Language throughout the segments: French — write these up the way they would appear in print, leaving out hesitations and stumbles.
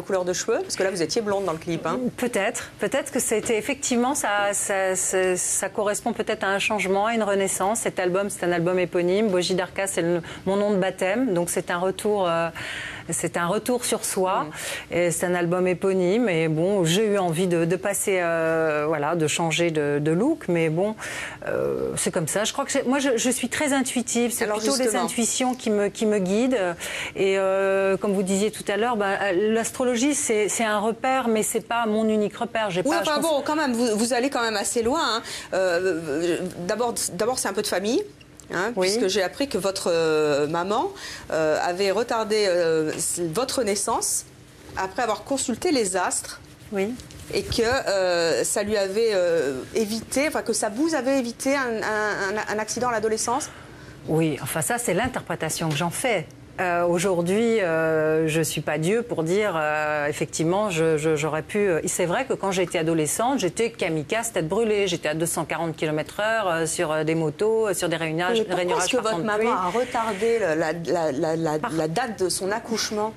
couleur de cheveux? Parce que là, vous étiez blonde dans le clip. Hein. Peut-être que c'était effectivement, ça correspond peut-être à un changement, à une renaissance. Cet album, c'est un album éponyme. Bogie Darka, c'est mon nom de baptême. Donc c'est un retour sur soi. C'est un album éponyme. Et bon, j'ai eu envie de passer, voilà, de changer de look. Mais bon, c'est comme ça. Je crois que moi, je suis très intuitive. C'est plutôt les intuitions qui me guident. Et comme vous disiez tout à l'heure, l'astrologie, c'est un repère, mais c'est pas mon unique repère. Oui, enfin bon, quand même, vous allez quand même assez loin. Hein. D'abord, c'est un peu de famille. Hein, oui. Puisque j'ai appris que votre maman avait retardé votre naissance après avoir consulté les astres. Oui. Et que ça lui avait évité, enfin que ça vous avait évité un accident à l'adolescence. Oui, enfin ça c'est l'interprétation que j'en fais. Aujourd'hui, je ne suis pas Dieu pour dire, effectivement, j'aurais pu... C'est vrai que quand j'étais adolescente, j'étais kamikaze, tête brûlée. J'étais à 240 km/h sur des motos, sur des rayon-rages. Mais pourquoi est-ce que votre maman a retardé la date de son accouchement?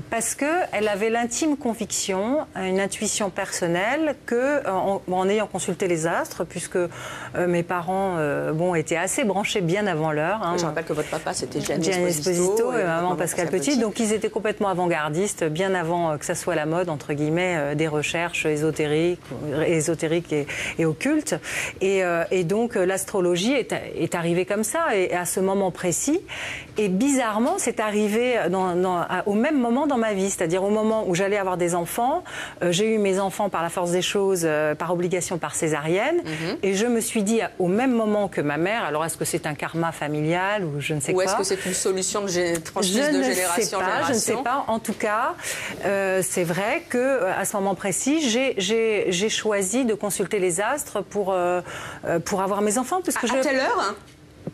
Parce qu'elle avait l'intime conviction, une intuition personnelle, en ayant consulté les astres, puisque mes parents étaient assez branchés bien avant l'heure. Hein. Je rappelle que votre papa, c'était Gianni Esposito et maman Pascal Petit. Donc ils étaient complètement avant-gardistes, bien avant que ça soit la mode, entre guillemets, des recherches ésotériques et occultes. Et donc l'astrologie est arrivée comme ça, et à ce moment précis. Et bizarrement, c'est arrivé au même moment dans ma vie, c'est-à-dire au moment où j'allais avoir des enfants. J'ai eu mes enfants par la force des choses, par obligation, par césarienne. Et je me suis dit au même moment que ma mère, alors est-ce que c'est un karma familial ou je ne sais quoi. Ou est-ce que c'est une solution de transmise de génération en génération? Je ne sais pas. En tout cas, c'est vrai qu'à ce moment précis, j'ai choisi de consulter les astres pour avoir mes enfants. Parce que à quelle heure, hein?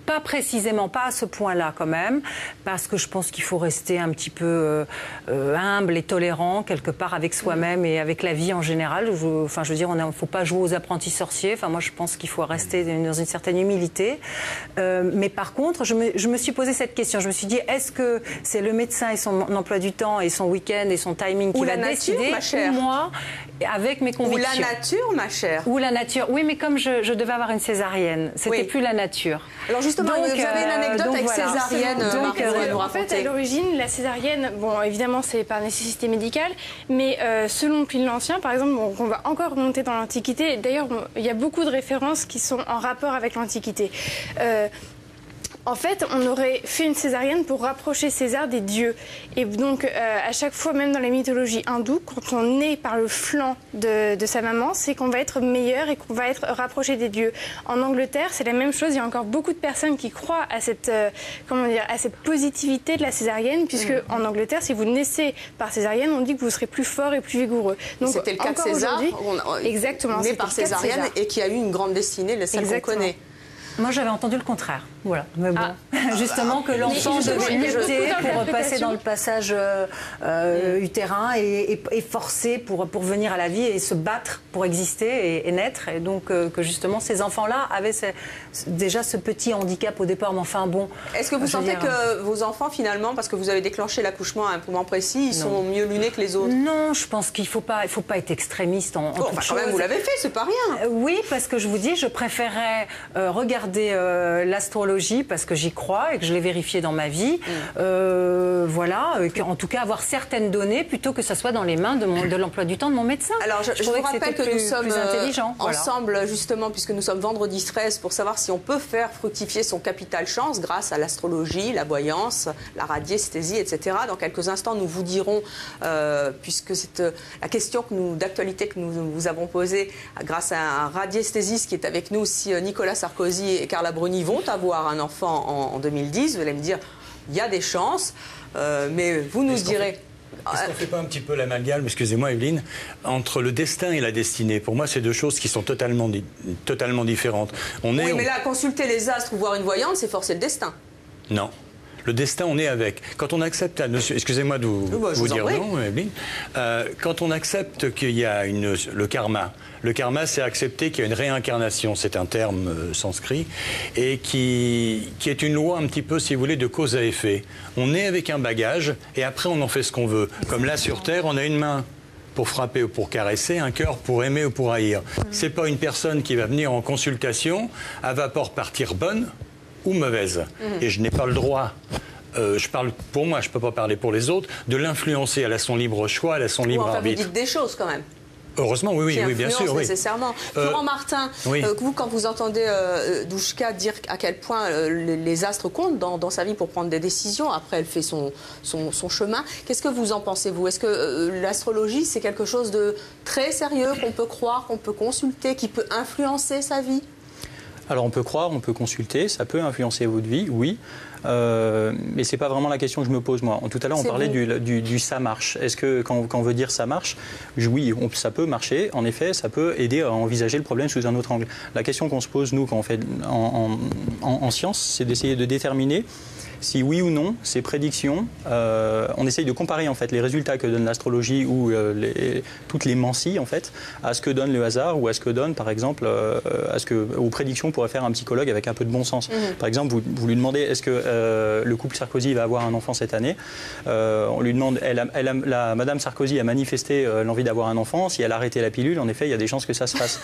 Pas précisément, pas à ce point-là quand même, parce que je pense qu'il faut rester un petit peu humble et tolérant quelque part avec soi-même et avec la vie en général. Je veux dire, il ne faut pas jouer aux apprentis sorciers. Enfin, moi, je pense qu'il faut rester dans une certaine humilité. Mais par contre, je me suis posé cette question. Je me suis dit, est-ce que c'est le médecin et son emploi du temps et son week-end et son timing qui va décider, ou moi, avec mes convictions? Ou la nature, ma chère? Ou la nature. Oui, mais comme je devais avoir une césarienne, c'était plus la nature. Alors justement, vous avez une anecdote avec césarienne, en fait, à l'origine, la césarienne, bon, évidemment, c'est par nécessité médicale, mais selon Pline l'Ancien, par exemple, on va encore remonter dans l'Antiquité. D'ailleurs, il y a beaucoup de références qui sont en rapport avec l'Antiquité. En fait, on aurait fait une césarienne pour rapprocher César des dieux. Et donc, à chaque fois, même dans les mythologies hindoues, quand on est par le flanc de sa maman, c'est qu'on va être meilleur et qu'on va être rapproché des dieux. En Angleterre, c'est la même chose. Il y a encore beaucoup de personnes qui croient à cette, à cette positivité de la césarienne, puisque en Angleterre, si vous naissez par césarienne, on dit que vous serez plus fort et plus vigoureux. C'était le cas de César, exactement, né par césarienne et qui a eu une grande destinée, celle qu'on connaît. Moi, j'avais entendu le contraire. Voilà. Mais bon, justement, que l'enfant devait lutter pour passer dans le passage utérin et forcer pour venir à la vie et se battre pour exister et naître. Et donc, que justement, ces enfants-là avaient déjà ce petit handicap au départ. Mais enfin, bon. Est-ce que vous sentez que vos enfants, finalement, parce que vous avez déclenché l'accouchement à un moment précis, ils sont mieux lunés que les autres? Non, je pense qu'il ne faut pas être extrémiste en toute chose. Quand même, vous l'avez fait, c'est pas rien. Oui, parce que je vous dis, je préférais regarder l'astrologie parce que j'y crois et que je l'ai vérifié dans ma vie. Voilà, en tout cas avoir certaines données plutôt que ça soit dans les mains de l'emploi du temps de mon médecin. Alors je vous rappelle que nous sommes ensemble, voilà, justement, puisque nous sommes vendredi 13, pour savoir si on peut faire fructifier son capital chance grâce à l'astrologie, la voyance, la radiesthésie, etc. Dans quelques instants, nous vous dirons, puisque c'est la question d'actualité que nous vous avons posée grâce à un radiesthésiste qui est avec nous, si Nicolas Sarkozy et Carla Bruni vont avoir un enfant en 2010, vous allez me dire, il y a des chances, mais vous nous direz... Est-ce qu'on ne fait pas un petit peu l'amalgame, excusez-moi Evelyne, entre le destin et la destinée? Pour moi, c'est deux choses qui sont totalement différentes. Mais là, consulter les astres ou voir une voyante, c'est forcer le destin. Non. Le destin, on est avec. Quand on accepte la notion... Excusez-moi de vous dire non, Evelyne. Quand on accepte qu'il y a le karma, c'est accepter qu'il y a une réincarnation, c'est un terme sanskrit, et qui est une loi un petit peu, si vous voulez, de cause à effet. On est avec un bagage, et après on en fait ce qu'on veut. Comme là sur Terre, on a une main pour frapper ou pour caresser, un cœur pour aimer ou pour haïr. C'est pas une personne qui va venir en consultation, elle va pas repartir bonne ou mauvaise. Et je n'ai pas le droit, je parle pour moi, je peux pas parler pour les autres, de l'influencer. Elle a son libre choix, elle a son libre arbitre. Vous dites des choses quand même. Heureusement, oui, bien sûr. Nécessairement. Florent Martin, vous, quand vous entendez Douchka dire à quel point les astres comptent dans sa vie pour prendre des décisions, après elle fait son chemin, qu'est-ce que vous en pensez, vous? Est-ce que l'astrologie, c'est quelque chose de très sérieux, qu'on peut croire, qu'on peut consulter, qui peut influencer sa vie? Alors on peut croire, on peut consulter, ça peut influencer votre vie, oui. Mais ce n'est pas vraiment la question que je me pose, moi. Tout à l'heure, on parlait du ça marche. Est-ce que, quand on veut dire ça marche, oui, ça peut marcher. En effet, ça peut aider à envisager le problème sous un autre angle. La question qu'on se pose, nous, quand on fait en science, c'est d'essayer de déterminer si oui ou non, ces prédictions, on essaye de comparer en fait les résultats que donne l'astrologie ou toutes les mancies en fait, à ce que donne le hasard ou à ce que donne par exemple aux prédictions pourrait faire un psychologue avec un peu de bon sens. Par exemple, vous lui demandez est-ce que le couple Sarkozy va avoir un enfant cette année, on lui demande, Madame Sarkozy a manifesté l'envie d'avoir un enfant, si elle a arrêté la pilule, en effet, il y a des chances que ça se fasse.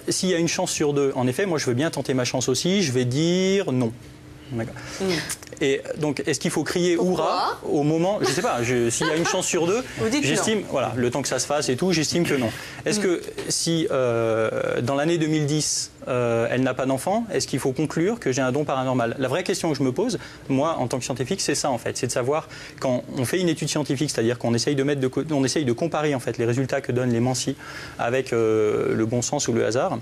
S'il y a une chance sur deux, en effet, moi je veux bien tenter ma chance aussi, je vais dire non. Et donc, est-ce qu'il faut crier hurrah au moment, je ne sais pas, s'il y a une chance sur deux, j'estime, voilà, le temps que ça se fasse et tout, j'estime que non. Est-ce que si dans l'année 2010, elle n'a pas d'enfant, est-ce qu'il faut conclure que j'ai un don paranormal? La vraie question que je me pose, moi, en tant que scientifique, c'est ça en fait, c'est de savoir quand on fait une étude scientifique, c'est-à-dire qu'on essaye on essaye de comparer en fait les résultats que donnent les mancies avec le bon sens ou le hasard.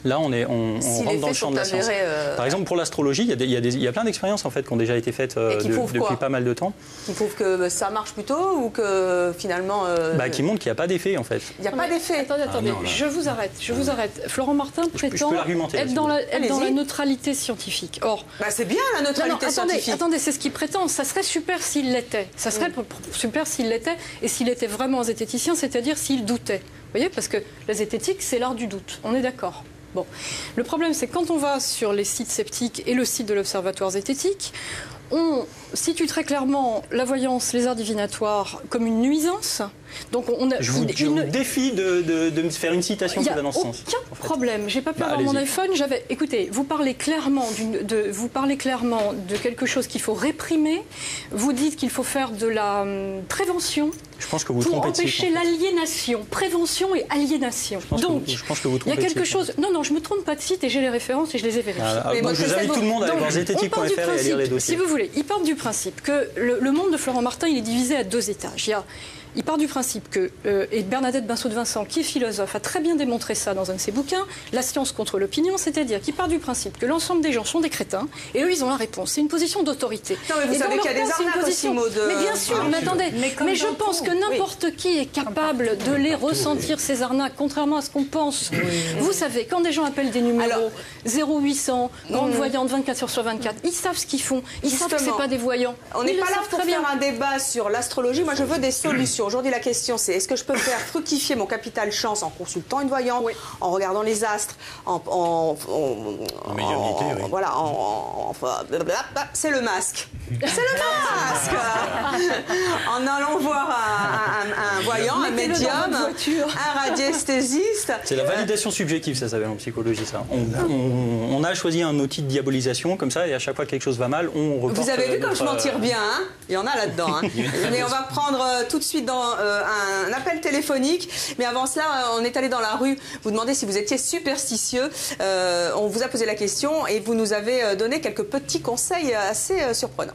Là, on rentre dans le champ de la science. Par exemple, pour l'astrologie, il y a plein d'expériences en fait qui ont déjà été faites depuis pas mal de temps. Qui prouvent que ça marche plutôt ou que finalement... qui montrent qu'il n'y a pas d'effet en fait. Il n'y a pas d'effet. Attendez, je vous arrête. Florent Martin prétend être dans la neutralité scientifique. Or, c'est bien la neutralité scientifique. Attendez, c'est ce qu'il prétend. Ça serait super s'il l'était. Ça serait super s'il l'était et s'il était vraiment zététicien, c'est-à-dire s'il doutait. Vous voyez, parce que la zététique, c'est l'art du doute. On est d'accord. Bon. Le problème, c'est que quand on va sur les sites sceptiques et le site de l'Observatoire zététique, on situe très clairement la voyance, les arts divinatoires comme une nuisance. Donc je vous défie de me faire une citation qui va dans ce sens. Il n'y a aucun problème. J'ai pas pu avoir mon iPhone. Écoutez, vous parlez clairement de quelque chose qu'il faut réprimer. Vous dites qu'il faut faire de la prévention. Je pense que vous pour trompez empêcher l'aliénation. Prévention et aliénation. Je pense que vous trompez. Il y a quelque chose. Non, je me trompe pas de site et j'ai les références et je les ai vérifiées. Donc je vous invite tout le monde à aller voir zététique.fr et à lire les dossiers. Si vous voulez, il part du principe que le monde de Florent Martin, il est divisé à deux étages. Il part du principe que, et Bernadette Binceau de Vincent, qui est philosophe, a très bien démontré ça dans un de ses bouquins, La science contre l'opinion, c'est-à-dire qu'il part du principe que l'ensemble des gens sont des crétins, et eux, ils ont la réponse. C'est une position d'autorité. Non, mais vous savez qu'il y a des arnaques aussi, Maud. Mais bien sûr, mais attendez, mais je pense que n'importe qui est capable de les ressentir, ces arnaques, contrairement à ce qu'on pense. Vous savez, quand des gens appellent des numéros 0800, grande voyante, 24 heures sur 24, ils savent ce qu'ils font, ils savent que ce n'est pas des voyants. On n'est pas là pour faire un débat sur l'astrologie, moi je veux des solutions. Aujourd'hui, la question, c'est est-ce que je peux faire fructifier mon capital chance en consultant une voyante, en regardant les astres, voilà, c'est le masque. C'est le masque. En allant voir un voyant, un médium, un radiesthésiste. C'est la validation subjective, ça s'appelle en psychologie, ça. On a choisi un outil de diabolisation, comme ça, et à chaque fois que quelque chose va mal, on reporte. Vous avez vu comme je m'en tire bien, hein? Il y en a là-dedans. Hein. Mais on va prendre tout de suite dans un appel téléphonique. Mais avant cela, on est allé dans la rue vous demander si vous étiez superstitieux. On vous a posé la question et vous nous avez donné quelques petits conseils assez surprenants.